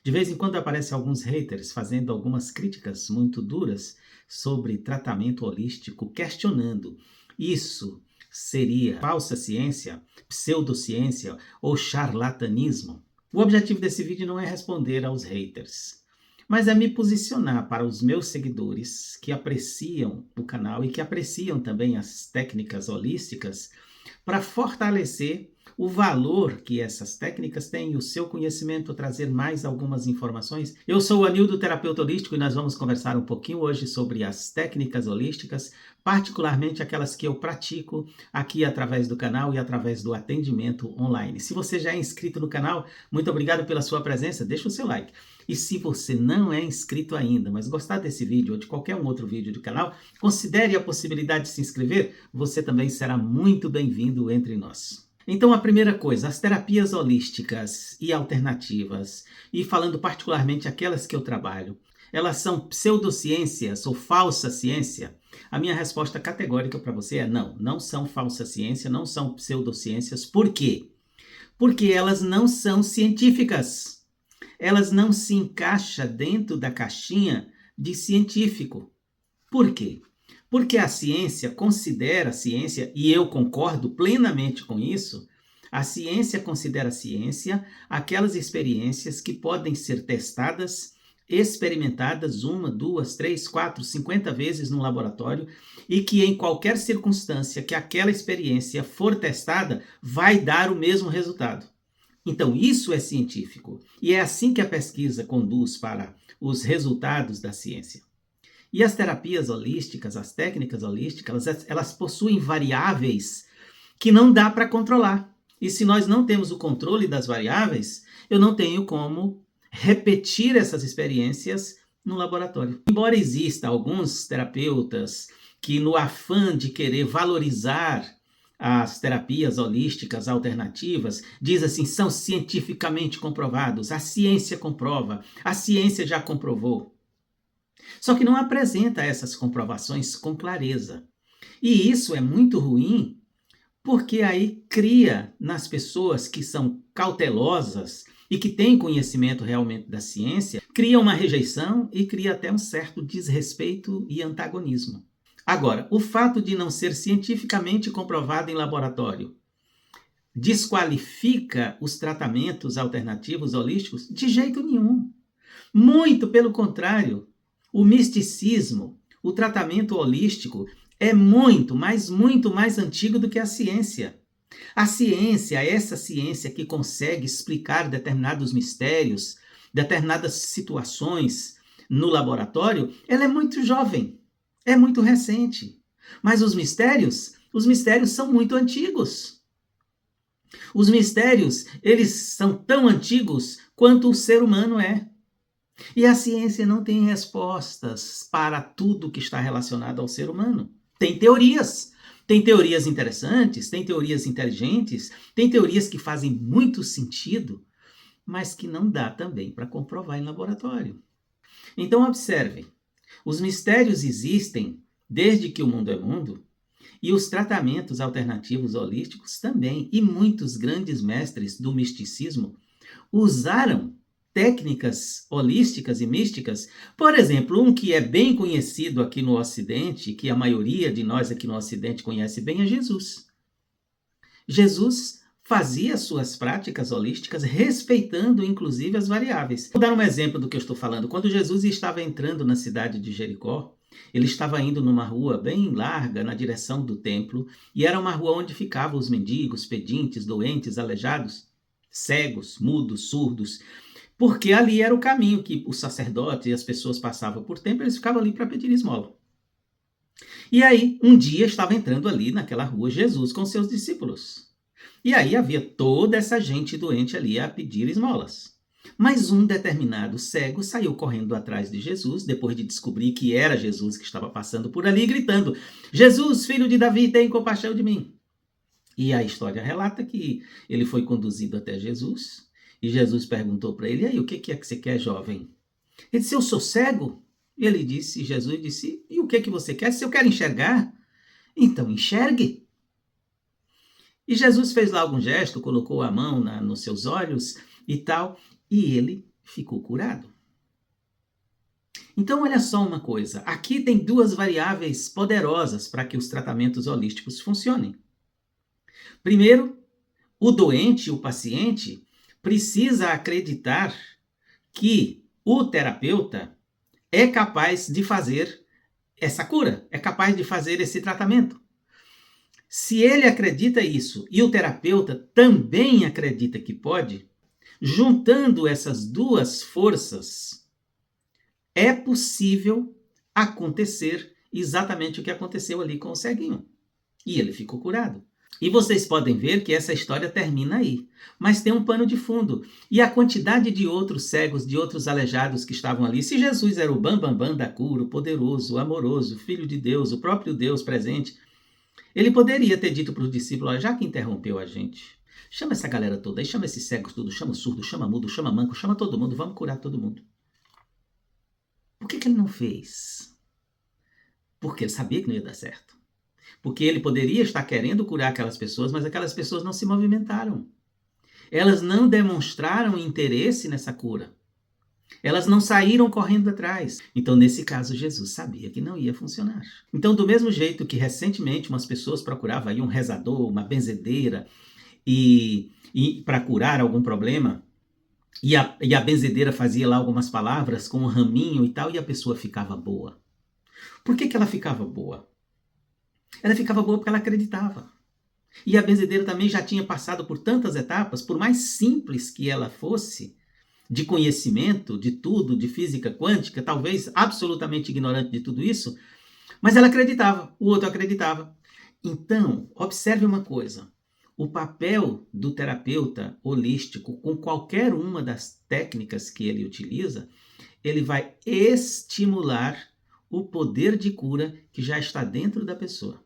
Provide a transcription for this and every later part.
De vez em quando aparecem alguns haters fazendo algumas críticas muito duras sobre tratamento holístico, questionando isso seria falsa ciência, pseudociência ou charlatanismo. O objetivo desse vídeo não é responder aos haters, mas é me posicionar para os meus seguidores que apreciam o canal e que apreciam também as técnicas holísticas, para fortalecer o valor que essas técnicas têm e o seu conhecimento, trazer mais algumas informações. Eu sou o Anildo, terapeuta holístico, e nós vamos conversar um pouquinho hoje sobre as técnicas holísticas, particularmente aquelas que eu pratico aqui através do canal e através do atendimento online. Se você já é inscrito no canal, muito obrigado pela sua presença, deixa o seu like. E se você não é inscrito ainda, mas gostar desse vídeo ou de qualquer um outro vídeo do canal, considere a possibilidade de se inscrever, você também será muito bem-vindo entre nós. Então, a primeira coisa, as terapias holísticas e alternativas, e falando particularmente aquelas que eu trabalho, elas são pseudociências ou falsa ciência? A minha resposta categórica para você é não, não são falsa ciência, não são pseudociências. Por quê? Porque elas não são científicas. Elas não se encaixam dentro da caixinha de científico. Por quê? Porque a ciência considera a ciência, e eu concordo plenamente com isso, a ciência considera a ciência aquelas experiências que podem ser testadas, experimentadas 1, 2, 3, 4, 50 vezes no laboratório, e que em qualquer circunstância que aquela experiência for testada, vai dar o mesmo resultado. Então, isso é científico, e é assim que a pesquisa conduz para os resultados da ciência. E as terapias holísticas, as técnicas holísticas, elas possuem variáveis que não dá para controlar. E se nós não temos o controle das variáveis, eu não tenho como repetir essas experiências no laboratório. Embora exista alguns terapeutas que, no afã de querer valorizar as terapias holísticas alternativas, diz assim, são cientificamente comprovados, a ciência comprova, a ciência já comprovou. Só que não apresenta essas comprovações com clareza. E isso é muito ruim, porque aí cria nas pessoas que são cautelosas e que têm conhecimento realmente da ciência, cria uma rejeição e cria até um certo desrespeito e antagonismo. Agora, o fato de não ser cientificamente comprovado em laboratório desqualifica os tratamentos alternativos holísticos? De jeito nenhum. Muito pelo contrário. O misticismo, o tratamento holístico é muito mais antigo do que a ciência. A ciência, essa ciência que consegue explicar determinados mistérios, determinadas situações no laboratório, ela é muito jovem, é muito recente. Mas os mistérios são muito antigos. Os mistérios, eles são tão antigos quanto o ser humano é. E a ciência não tem respostas para tudo que está relacionado ao ser humano. Tem teorias interessantes, tem teorias inteligentes, tem teorias que fazem muito sentido, mas que não dá também para comprovar em laboratório. Então observem, os mistérios existem desde que o mundo é mundo, e os tratamentos alternativos holísticos também, e muitos grandes mestres do misticismo usaram técnicas holísticas e místicas. Por exemplo, um que é bem conhecido aqui no Ocidente, que a maioria de nós aqui no Ocidente conhece bem, é Jesus. Jesus fazia suas práticas holísticas respeitando inclusive as variáveis. Vou dar um exemplo do que eu estou falando. Quando Jesus estava entrando na cidade de Jericó, ele estava indo numa rua bem larga na direção do templo, e era uma rua onde ficavam os mendigos, pedintes, doentes, aleijados, cegos, mudos, surdos, porque ali era o caminho que os sacerdotes e as pessoas passavam por templo, eles ficavam ali para pedir esmola. E aí, um dia estava entrando ali naquela rua Jesus com seus discípulos. E aí havia toda essa gente doente ali a pedir esmolas. Mas um determinado cego saiu correndo atrás de Jesus, depois de descobrir que era Jesus que estava passando por ali, gritando: Jesus, filho de Davi, tem compaixão de mim. E a história relata que ele foi conduzido até Jesus, e Jesus perguntou para ele: e aí, o que é que você quer, jovem? Ele disse: eu sou cego. E Jesus disse: e o que você quer? Se eu quero enxergar, então enxergue. E Jesus fez lá algum gesto, colocou a mão nos seus olhos e tal, e ele ficou curado. Então, olha só uma coisa. Aqui tem duas variáveis poderosas para que os tratamentos holísticos funcionem. Primeiro, o doente, o paciente, precisa acreditar que o terapeuta é capaz de fazer essa cura, é capaz de fazer esse tratamento. Se ele acredita isso e o terapeuta também acredita que pode, juntando essas duas forças, é possível acontecer exatamente o que aconteceu ali com o ceguinho. E ele ficou curado. E vocês podem ver que essa história termina aí. Mas tem um pano de fundo. E a quantidade de outros cegos, de outros aleijados que estavam ali. Se Jesus era o bambambam da cura, o poderoso, o amoroso, o Filho de Deus, o próprio Deus presente, ele poderia ter dito para os discípulos, já que interrompeu a gente, chama essa galera toda aí, chama esses cegos tudo, chama o surdo, chama mudo, chama manco, chama todo mundo, vamos curar todo mundo. Por que ele não fez? Porque ele sabia que não ia dar certo. Porque ele poderia estar querendo curar aquelas pessoas, mas aquelas pessoas não se movimentaram. Elas não demonstraram interesse nessa cura. Elas não saíram correndo atrás. Então, nesse caso, Jesus sabia que não ia funcionar. Então, do mesmo jeito que recentemente umas pessoas procuravam aí um rezador, uma benzedeira, e para curar algum problema, e a benzedeira fazia lá algumas palavras com um raminho e tal, e a pessoa ficava boa. Por que ela ficava boa? Ela ficava boa porque ela acreditava. E a benzedeira também já tinha passado por tantas etapas, por mais simples que ela fosse, de conhecimento, de tudo, de física quântica, talvez absolutamente ignorante de tudo isso, mas ela acreditava, o outro acreditava. Então, observe uma coisa. O papel do terapeuta holístico, com qualquer uma das técnicas que ele utiliza, ele vai estimular o poder de cura que já está dentro da pessoa.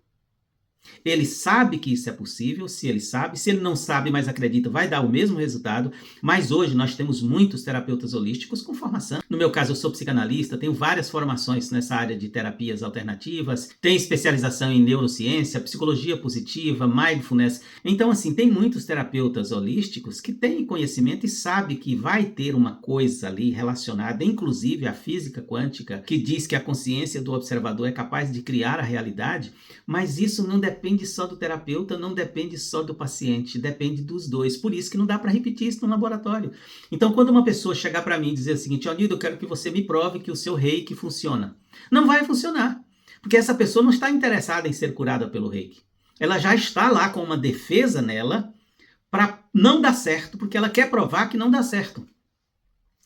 Ele sabe que isso é possível, se ele não sabe, mas acredita, vai dar o mesmo resultado. Mas hoje nós temos muitos terapeutas holísticos com formação. No meu caso, eu sou psicanalista, tenho várias formações nessa área de terapias alternativas, tenho especialização em neurociência, psicologia positiva, mindfulness. Então, assim, tem muitos terapeutas holísticos que têm conhecimento e sabem que vai ter uma coisa ali relacionada, inclusive à física quântica, que diz que a consciência do observador é capaz de criar a realidade, mas isso não depende só do terapeuta, não depende só do paciente, depende dos dois. Por isso que não dá para repetir isso no laboratório. Então, quando uma pessoa chegar para mim e dizer o seguinte, Nildo, eu quero que você me prove que o seu reiki funciona. Não vai funcionar, porque essa pessoa não está interessada em ser curada pelo reiki. Ela já está lá com uma defesa nela para não dar certo, porque ela quer provar que não dá certo.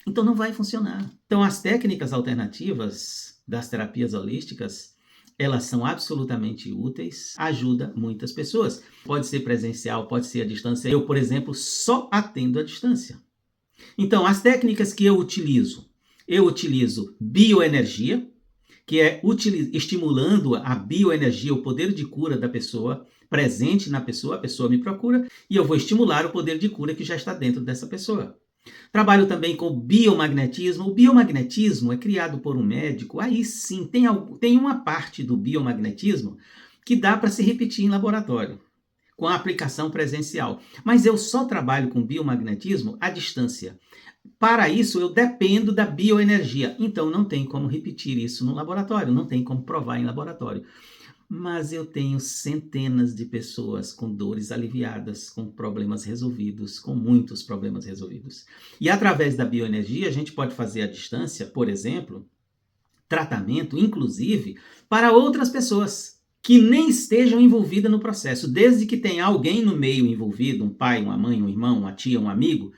Então não vai funcionar. Então as técnicas alternativas das terapias holísticas, elas são absolutamente úteis, ajuda muitas pessoas. Pode ser presencial, pode ser à distância. Eu, por exemplo, só atendo à distância. Então, as técnicas que eu utilizo bioenergia, que é estimulando a bioenergia, o poder de cura da pessoa, presente na pessoa, a pessoa me procura, e eu vou estimular o poder de cura que já está dentro dessa pessoa. Trabalho também com biomagnetismo. O biomagnetismo é criado por um médico. Aí sim, tem uma parte do biomagnetismo que dá para se repetir em laboratório, com a aplicação presencial. Mas eu só trabalho com biomagnetismo à distância. Para isso, eu dependo da bioenergia. Então, não tem como repetir isso no laboratório, não tem como provar em laboratório. Mas eu tenho centenas de pessoas com dores aliviadas, com problemas resolvidos, com muitos problemas resolvidos. E através da bioenergia, a gente pode fazer à distância, por exemplo, tratamento, inclusive, para outras pessoas que nem estejam envolvidas no processo, desde que tenha alguém no meio envolvido, um pai, uma mãe, um irmão, uma tia, um amigo,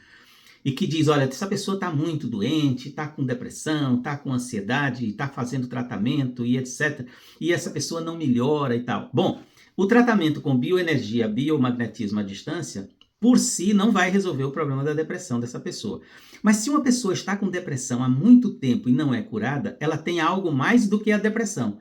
e que diz, olha, essa pessoa está muito doente, está com depressão, está com ansiedade, está fazendo tratamento e etc. E essa pessoa não melhora e tal. Bom, o tratamento com bioenergia, biomagnetismo à distância, por si não vai resolver o problema da depressão dessa pessoa. Mas se uma pessoa está com depressão há muito tempo e não é curada, ela tem algo mais do que a depressão.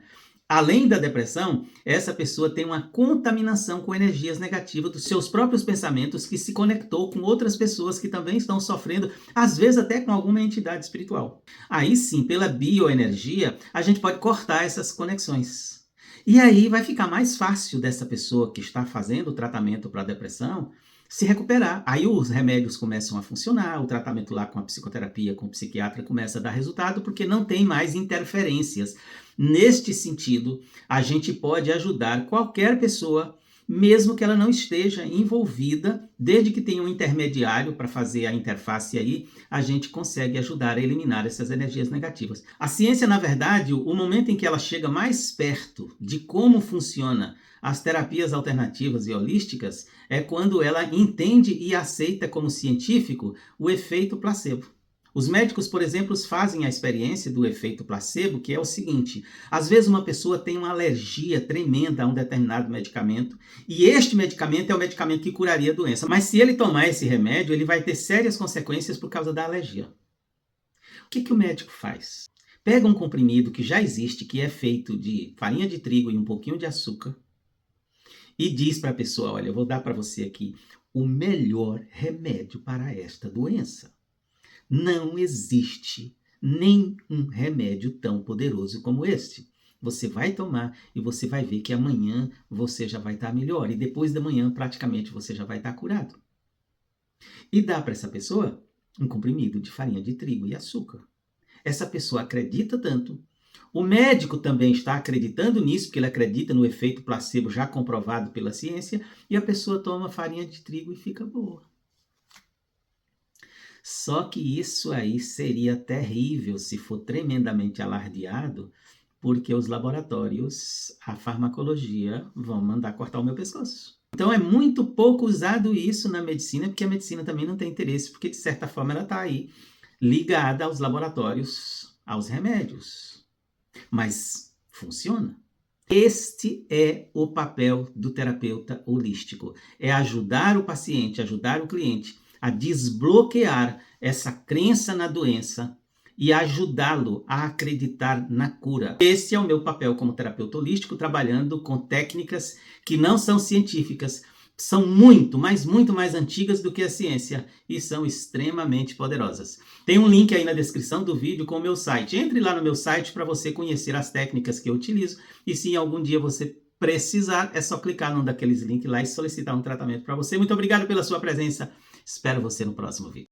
Além da depressão, essa pessoa tem uma contaminação com energias negativas dos seus próprios pensamentos, que se conectou com outras pessoas que também estão sofrendo, às vezes até com alguma entidade espiritual. Aí sim, pela bioenergia, a gente pode cortar essas conexões. E aí vai ficar mais fácil dessa pessoa que está fazendo o tratamento para a depressão se recuperar. Aí os remédios começam a funcionar, o tratamento lá com a psicoterapia, com o psiquiatra começa a dar resultado, porque não tem mais interferências. Neste sentido, a gente pode ajudar qualquer pessoa, mesmo que ela não esteja envolvida, desde que tenha um intermediário para fazer a interface aí, a gente consegue ajudar a eliminar essas energias negativas. A ciência, na verdade, o momento em que ela chega mais perto de como funciona as terapias alternativas e holísticas é quando ela entende e aceita como científico o efeito placebo. Os médicos, por exemplo, fazem a experiência do efeito placebo, que é o seguinte: às vezes uma pessoa tem uma alergia tremenda a um determinado medicamento, e este medicamento é o medicamento que curaria a doença, mas se ele tomar esse remédio, ele vai ter sérias consequências por causa da alergia. O que o médico faz? Pega um comprimido que já existe, que é feito de farinha de trigo e um pouquinho de açúcar, e diz para a pessoa: olha, eu vou dar para você aqui o melhor remédio para esta doença. Não existe nenhum remédio tão poderoso como este. Você vai tomar e você vai ver que amanhã você já vai estar melhor. E depois da manhã, praticamente, você já vai estar curado. E dá para essa pessoa um comprimido de farinha de trigo e açúcar. Essa pessoa acredita tanto. O médico também está acreditando nisso, porque ele acredita no efeito placebo já comprovado pela ciência. E a pessoa toma farinha de trigo e fica boa. Só que isso aí seria terrível se for tremendamente alardeado, porque os laboratórios, a farmacologia, vão mandar cortar o meu pescoço. Então é muito pouco usado isso na medicina, porque a medicina também não tem interesse, porque de certa forma ela está aí ligada aos laboratórios, aos remédios. Mas funciona. Este é o papel do terapeuta holístico, é ajudar o paciente, ajudar o cliente a desbloquear essa crença na doença e ajudá-lo a acreditar na cura. Esse é o meu papel como terapeuta holístico, trabalhando com técnicas que não são científicas, são muito, mas muito mais antigas do que a ciência e são extremamente poderosas. Tem um link aí na descrição do vídeo com o meu site. Entre lá no meu site para você conhecer as técnicas que eu utilizo e se algum dia você precisar, é só clicar num daqueles links lá e solicitar um tratamento para você. Muito obrigado pela sua presença. Espero você no próximo vídeo.